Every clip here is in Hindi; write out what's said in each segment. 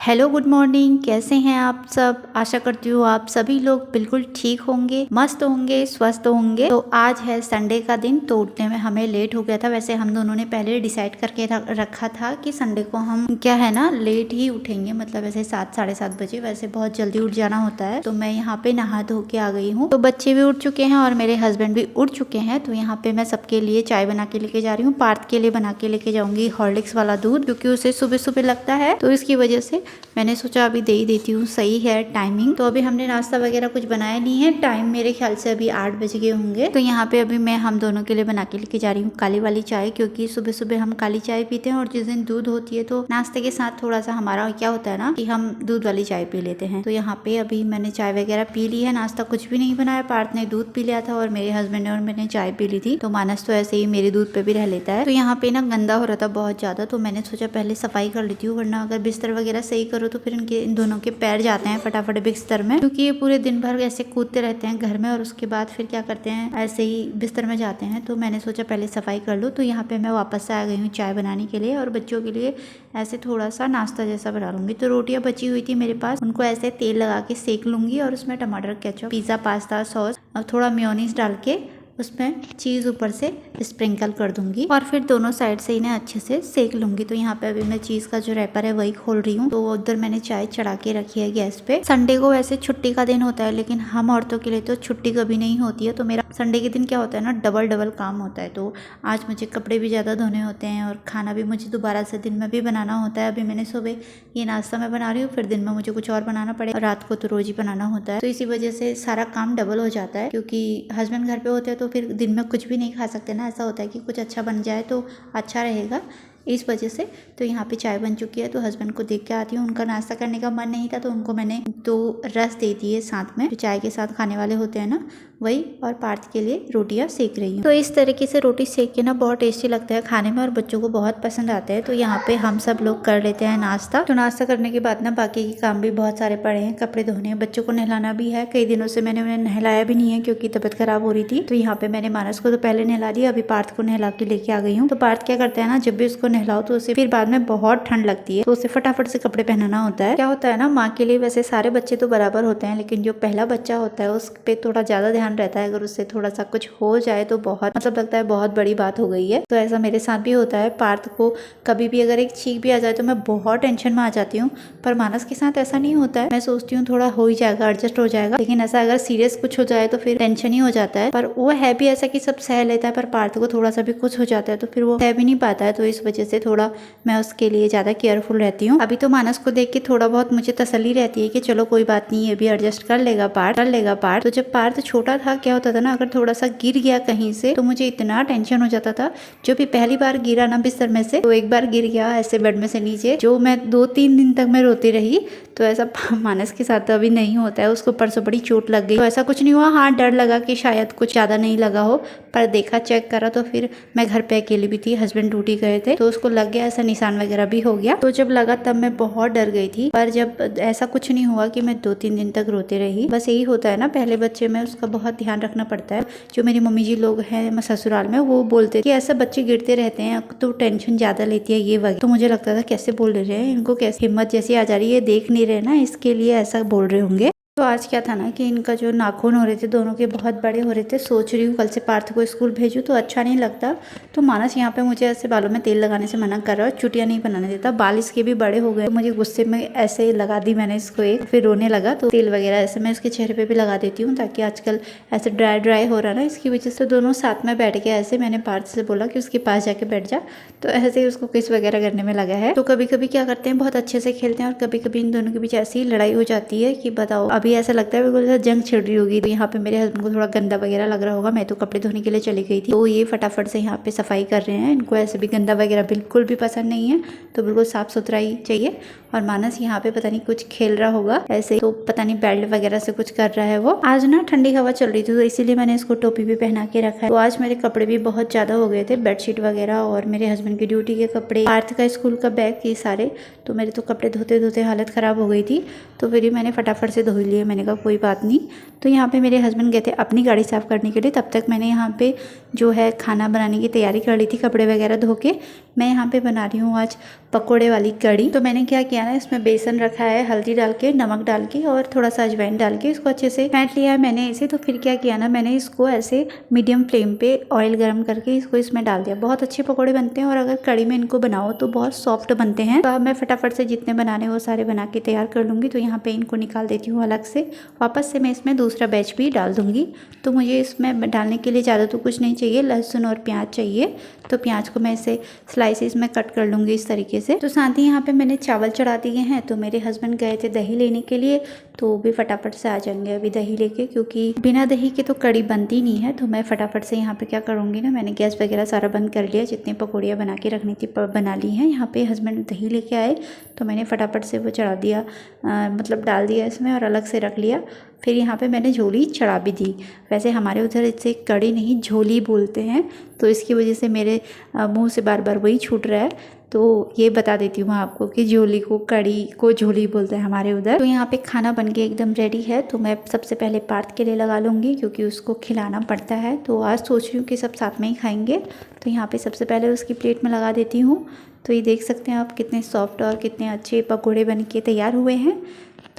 Hello good morning. कैसे हैं आप सब? आशा करती हूँ आप सभी लोग बिल्कुल ठीक होंगे, मस्त होंगे, स्वस्थ होंगे। तो आज है संडे का दिन, तो उठने में हमें लेट हो गया था। वैसे हम दोनों ने पहले डिसाइड करके रखा था कि संडे को हम क्या है ना लेट ही उठेंगे, मतलब ऐसे 7 साढ़े 7 बजे। वैसे बहुत जल्दी उठ जाना होता है। तो मैं यहाँ पे नहा धो के आ गई हूँ। तो बच्चे भी उठ चुके हैं और मेरे हस्बैंड भी उठ चुके हैं। तो यहाँ पे मैं सबके लिए चाय बना के लेके जा रही हूँ। पार्थ के लिए बना के लेके जाऊंगी हॉर्लिक्स वाला दूध, क्योंकि उसे सुबह सुबह लगता है, तो इसकी वजह से मैंने सोचा अभी दे ही देती हूँ। सही है टाइमिंग। तो अभी हमने नाश्ता वगैरह कुछ बनाया नहीं है। टाइम मेरे ख्याल से अभी 8 बज गए होंगे। तो यहाँ पे अभी मैं हम दोनों के लिए बना के लेके जा रही हूँ काली वाली चाय, क्योंकि सुबह सुबह हम काली चाय पीते हैं और जिस दिन दूध होती है तो नाश्ते के साथ थोड़ा सा हमारा क्या होता है ना कि हम दूध वाली चाय पी लेते हैं। तो यहाँ पे अभी मैंने चाय वगैरह पी ली है। नाश्ता कुछ भी नहीं बनाया। पार्थ ने दूध पी लिया था और मेरे हस्बैंड ने और मैंने चाय पी ली थी। तो मानस तो ऐसे ही मेरे दूध पे भी रह लेता है। तो यहाँ पे ना गंदा हो रहा था बहुत ज्यादा, तो मैंने सोचा पहले सफाई कर लेती हूँ, वरना अगर बिस्तर वगैरह सही करो तो फिर इन दोनों के पैर जाते हैं फटाफट बिस्तर में, क्योंकि ये पूरे दिन भर ऐसे कूदते रहते हैं घर में और उसके बाद फिर क्या करते हैं ऐसे ही बिस्तर में जाते हैं। तो मैंने सोचा पहले सफाई कर लूँ। तो यहाँ पे मैं वापस से आ गई हूँ चाय बनाने के लिए, और बच्चों के लिए ऐसे थोड़ा सा नाश्ता जैसा बना लूंगी। तो रोटियां बची हुई थी मेरे पास, उनको ऐसे तेल लगा के सेक लूंगी और उसमें टमाटर केचप, पिज्जा पास्ता सॉस और थोड़ा मेयोनीज डाल के उसमें चीज़ ऊपर से स्प्रिंकल कर दूंगी और फिर दोनों साइड से इन्हें अच्छे से सेक लूंगी। तो यहाँ पे अभी मैं चीज़ का जो रैपर है वही खोल रही हूँ। तो उधर मैंने चाय चढ़ा के रखी है गैस पे। संडे को वैसे छुट्टी का दिन होता है, लेकिन हम औरतों के लिए तो छुट्टी कभी नहीं होती है। तो मेरा संडे के दिन क्या होता है ना, डबल डबल काम होता है। तो आज मुझे कपड़े भी ज़्यादा धोने होते हैं और खाना भी मुझे दोबारा से दिन में भी बनाना होता है। अभी मैंने सुबह ये नाश्ता मैं बना रही हूँ, फिर दिन में मुझे कुछ और बनाना पड़ेगा और रात को तो रोज ही बनाना होता है। तो इसी वजह से सारा काम डबल हो जाता है, क्योंकि हस्बैंड घर पे होते हैं तो फिर दिन में कुछ भी नहीं खा सकते ना। ऐसा होता है कि कुछ अच्छा बन जाए तो अच्छा रहेगा, इस वजह से। तो यहाँ पे चाय बन चुकी है, तो हस्बैंड को देख के आती हूँ। उनका नाश्ता करने का मन नहीं था, तो उनको मैंने 2 रस दे दिए साथ में, जो चाय के साथ खाने वाले होते हैं ना वही। और पार्थ के लिए रोटियां सेक रही हूँ। तो इस तरीके से रोटी सेक के ना बहुत टेस्टी लगता है खाने में और बच्चों को बहुत पसंद आता है। तो यहाँ पे हम सब लोग कर लेते हैं नाश्ता। तो नाश्ता करने के बाद ना बाकी के काम भी बहुत सारे पड़े हैं, कपड़े धोने हैं, बच्चों को नहलाना भी है। कई दिनों से मैंने उन्हें नहलाया भी नहीं है क्योंकि तबियत खराब हो रही थी। तो यहाँ पे मैंने मानस को तो पहले नहला दिया, अभी पार्थ को नहला के लेके आ गई हूँ। तो पार्थ क्या करता है ना, जब भी उसको नहलाओ तो उसे फिर बाद में बहुत ठंड लगती है, तो उसे फटाफट से कपड़े पहनाना होता है। क्या होता है ना, माँ के लिए वैसे सारे बच्चे तो बराबर होते हैं, लेकिन जो पहला बच्चा होता है उस पे थोड़ा ज्यादा ध्यान रहता है। अगर उससे थोड़ा सा कुछ हो जाए तो बहुत मतलब लगता है बहुत बड़ी बात हो गई है। तो ऐसा मेरे साथ भी होता है। पार्थ को कभी भी अगर एक छींक भी आ जाए तो मैं बहुत टेंशन में आ जाती हूँ, पर मानस के साथ ऐसा नहीं होता है। मैं सोचती हूँ थोड़ा हो ही जाएगा, एडजस्ट हो जाएगा, लेकिन ऐसा अगर सीरियस कुछ हो जाए तो फिर टेंशन ही हो जाता है। पर वो है भी ऐसा कि सब सह लेता है, पर पार्थ को थोड़ा सा भी कुछ हो जाता है तो फिर वो सह भी नहीं पाता है। तो इस वजह से थोड़ा मैं उसके लिए ज्यादा केयरफुल रहती हूँ। अभी तो मानस को देख के थोड़ा बहुत मुझे तसल्ली रहती है कि चलो कोई बात नहीं, ये भी एडजस्ट कर लेगा पार्थ, कर लेगा पार्थ। तो जब पार्थ छोटा था क्या होता था ना, अगर थोड़ा सा गिर गया कहीं से तो मुझे इतना टेंशन हो जाता था। जो भी पहली बार गिरा ना बिस्तर में से, तो एक बार गिर गया ऐसे बेड में से नीचे, जो मैं 2-3 दिन तक मैं रोती रही। तो ऐसा मानस के साथ तो अभी नहीं होता है। उसको परसों बड़ी चोट लग गई, तो ऐसा कुछ नहीं हुआ। हाँ, डर लगा कि शायद कुछ ज्यादा नहीं लगा हो, पर देखा चेक करा तो फिर मैं घर पे अकेली भी थी, हस्बैंड ड्यूटी गए थे, तो उसको लग गया, ऐसा निशान वगैरह भी हो गया। तो जब लगा तब मैं बहुत डर गई थी, पर जब ऐसा कुछ नहीं हुआ कि मैं 2-3 दिन तक रोते रही। बस यही होता है ना, पहले बच्चे में उसका बहुत ध्यान रखना पड़ता है। जो मेरी मम्मी जी लोग हैं ससुराल में, वो बोलते कि ऐसा बच्चे गिरते रहते हैं तो टेंशन ज्यादा लेती है ये वगैरह। तो मुझे लगता था कैसे बोल रहे हैं, इनको कैसे हिम्मत जैसी आ जा रही है, देख नहीं रहे ना, इसके लिए ऐसा बोल रहे होंगे। तो आज क्या था ना कि इनका जो नाखून हो रहे थे दोनों के बहुत बड़े हो रहे थे। सोच रही हूँ कल से पार्थ को स्कूल भेजूँ, तो अच्छा नहीं लगता। तो मानस यहाँ पे मुझे ऐसे बालों में तेल लगाने से मना कर रहा है, चुटिया नहीं बनाने देता। बाल इसके भी बड़े हो गए, तो मुझे गुस्से में ऐसे लगा दी मैंने इसको एक, फिर रोने लगा। तो तेल वगैरह ऐसे मैं इसके चेहरे पे भी लगा देती हूँ, ताकि आजकल ऐसे ड्राई ड्राई हो रहा है ना, इसकी वजह से दोनों साथ में बैठ के ऐसे, मैंने पार्थ से बोला कि उसके पास जाके बैठ जा, तो ऐसे ही उसको किस वगैरह करने में लगा है। तो कभी कभी क्या करते हैं, बहुत अच्छे से खेलते हैं, और कभी कभी इन दोनों के बीच ऐसी लड़ाई हो जाती है कि बताओ, अभी ऐसा लगता है बिल्कुल जंग छिड़ रही होगी। तो यहाँ पे मेरे हस्बैंड को थोड़ा गंदा वगैरह लग रहा होगा, मैं तो कपड़े धोने के लिए चली गई थी, तो ये फटाफट से यहाँ पे सफाई कर रहे हैं। इनको ऐसे भी गंदा वगैरह बिल्कुल भी पसंद नहीं है, तो बिल्कुल साफ सुथरा ही चाहिए। और मानस यहाँ पे पता नहीं कुछ खेल रहा होगा ऐसे, तो पता नहीं बेल्ट वगैरह से कुछ कर रहा है वो। आज ना ठंडी हवा चल रही थी, तो इसीलिए मैंने इसको टोपी भी पहना के रखा है। तो आज मेरे कपड़े भी बहुत ज्यादा हो गए थे, बेडशीट वगैरह और मेरे हस्बैंड की ड्यूटी के कपड़े, पार्थ का स्कूल का बैग, ये सारे। तो मेरे तो कपड़े धोते धोते हालत खराब हो गई थी, तो फिर ही मैंने फटाफट से धो लिए। मैंने कहा कोई बात नहीं। तो यहाँ पे मेरे हस्बैंड गए थे अपनी गाड़ी साफ करने के लिए, तब तक मैंने यहाँ पे जो है खाना बनाने की तैयारी कर ली थी, कपड़े वगैरह धो के। मैं यहाँ पे बना रही हूँ आज पकोड़े वाली कड़ी। तो मैंने क्या किया ना, इसमें बेसन रखा है, हल्दी डाल के, नमक डाल के और थोड़ा सा अजवाइन डाल के इसको अच्छे से फेंट लिया है मैंने इसे। तो फिर क्या किया ना, मैंने इसको ऐसे मीडियम फ्लेम पे ऑयल गर्म करके इसको इसमें डाल दिया। बहुत अच्छे पकोड़े बनते हैं और अगर कड़ी में इनको बनाओ तो बहुत सॉफ्ट बनते हैं। तो अब मैं फटाफट से जितने बनाने वो सारे बना के तैयार कर लूँगी। तो यहाँ पे इनको निकाल देती हूँ अलग से। वापस से मैं इसमें दूसरा बैच भी डाल दूँगी। तो मुझे इसमें डालने के लिए ज़्यादा तो कुछ नहीं चाहिए, लहसुन और प्याज चाहिए। तो प्याज को मैं इसे स्लाइसेस में कट कर लूँगी इस तरीके से। तो साथ ही यहाँ पे मैंने चावल चढ़ा दिए हैं। तो मेरे हस्बैंड गए थे दही लेने के लिए, तो वो भी फटाफट से आ जाएंगे अभी दही लेके, क्योंकि बिना दही के तो कड़ी बनती नहीं है। तो मैं फटाफट से यहाँ पे क्या करूँगी ना, मैंने गैस वगैरह सारा बंद कर लिया, जितनी पकौड़ियाँ बना के रखनी थी बना ली हैं। यहाँ पे हस्बैंड दही लेके आए तो मैंने फटाफट से वो चढ़ा दिया, मतलब डाल दिया इसमें और अलग से रख लिया। फिर यहाँ पे मैंने झोली चढ़ा भी दी। वैसे हमारे उधर इसे कड़ी नहीं झोली बोलते हैं, तो इसकी वजह से मेरे मुंह से बार बार वही छूट रहा है। तो ये बता देती हूँ आपको कि झोली को कड़ी को झोली बोलते हैं हमारे उधर। तो यहाँ पे खाना बन के एकदम रेडी है। तो मैं सबसे पहले पार्थ के लिए लगा लूँगी, क्योंकि उसको खिलाना पड़ता है। तो आज सोच रही हूँ कि सब साथ में ही खाएंगे। तो यहाँ पे सबसे पहले उसकी प्लेट में लगा देती हूँ। तो ये देख सकते हैं आप कितने सॉफ्ट और कितने अच्छे पकौड़े बन के तैयार हुए हैं।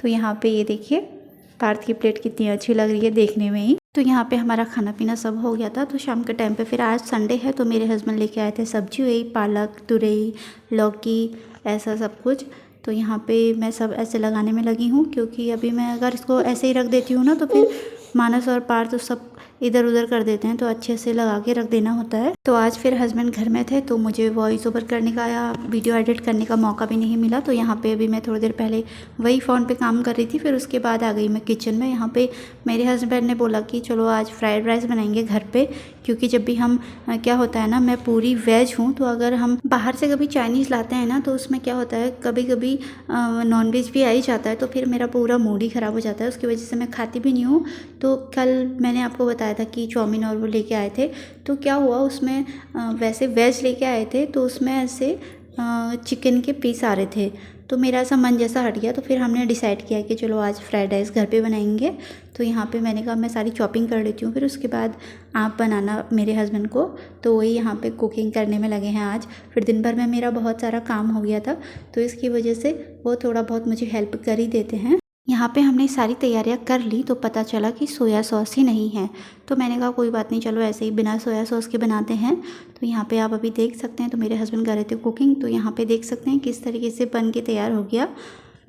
तो यहाँ पे ये देखिए पार्थ की प्लेट कितनी अच्छी लग रही है देखने में ही। तो यहाँ पे हमारा खाना पीना सब हो गया था। तो शाम के टाइम पे फिर आज संडे है तो मेरे हस्बैंड लेके आए थे सब्जी, वही पालक, तुरई, लौकी, ऐसा सब कुछ। तो यहाँ पे मैं सब ऐसे लगाने में लगी हूँ, क्योंकि अभी मैं अगर इसको ऐसे ही रख देती हूँ ना तो फिर मानस और पार्थ तो सब इधर उधर कर देते हैं। तो अच्छे से लगा के रख देना होता है। तो आज फिर हस्बैंड घर में थे तो मुझे वॉइस ओवर करने का या वीडियो एडिट करने का मौका भी नहीं मिला। तो यहाँ पे अभी मैं थोड़ी देर पहले वही फ़ोन पे काम कर रही थी, फिर उसके बाद आ गई मैं किचन में। यहाँ पे मेरे हस्बैंड ने बोला कि चलो आज फ्राइड राइस बनाएंगे घर पे, क्योंकि जब भी हम क्या होता है ना, मैं पूरी वेज हूँ। तो अगर हम बाहर से कभी चाइनीज़ लाते हैं ना तो उसमें क्या होता है, कभी कभी नॉन वेज भी आ ही जाता है। तो फिर मेरा पूरा मूड ही ख़राब हो जाता है, उसकी वजह से मैं खाती भी नहीं हूँ। तो कल मैंने आपको बताया था कि चाउमीन और वो लेके आए थे। तो क्या हुआ उसमें, वैसे वेज लेके आए थे तो उसमें ऐसे चिकन के पीस आ रहे थे। तो मेरा ऐसा मन जैसा हट गया। तो फिर हमने डिसाइड किया कि चलो आज फ्राइड राइस घर पे बनाएंगे। तो यहाँ पे मैंने कहा मैं सारी चॉपिंग कर लेती हूँ, फिर उसके बाद आप बनाना मेरे हस्बैंड को। तो वही यहाँ पे कुकिंग करने में लगे हैं आज। फिर दिन भर में मेरा बहुत सारा काम हो गया था, तो इसकी वजह से वो थोड़ा बहुत मुझे हेल्प कर ही देते हैं। यहाँ पे हमने सारी तैयारियाँ कर ली तो पता चला कि सोया सॉस ही नहीं है। तो मैंने कहा कोई बात नहीं, चलो ऐसे ही बिना सोया सॉस के बनाते हैं। तो यहाँ पे आप अभी देख सकते हैं, तो मेरे हस्बैंड कर रहे थे कुकिंग। तो यहाँ पे देख सकते हैं किस तरीके से बन के तैयार हो गया,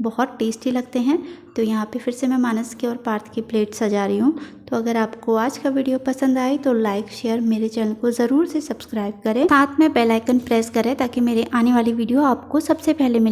बहुत टेस्टी लगते हैं। तो यहाँ पे फिर से मैं मानस की और पार्थ की प्लेट सजा रही हूँ। तो अगर आपको आज का वीडियो पसंद आए तो लाइक शेयर, मेरे चैनल को ज़रूर से सब्सक्राइब करें, साथ में बेल आइकन प्रेस करें ताकि मेरे आने वाली वीडियो आपको सबसे पहले मिले।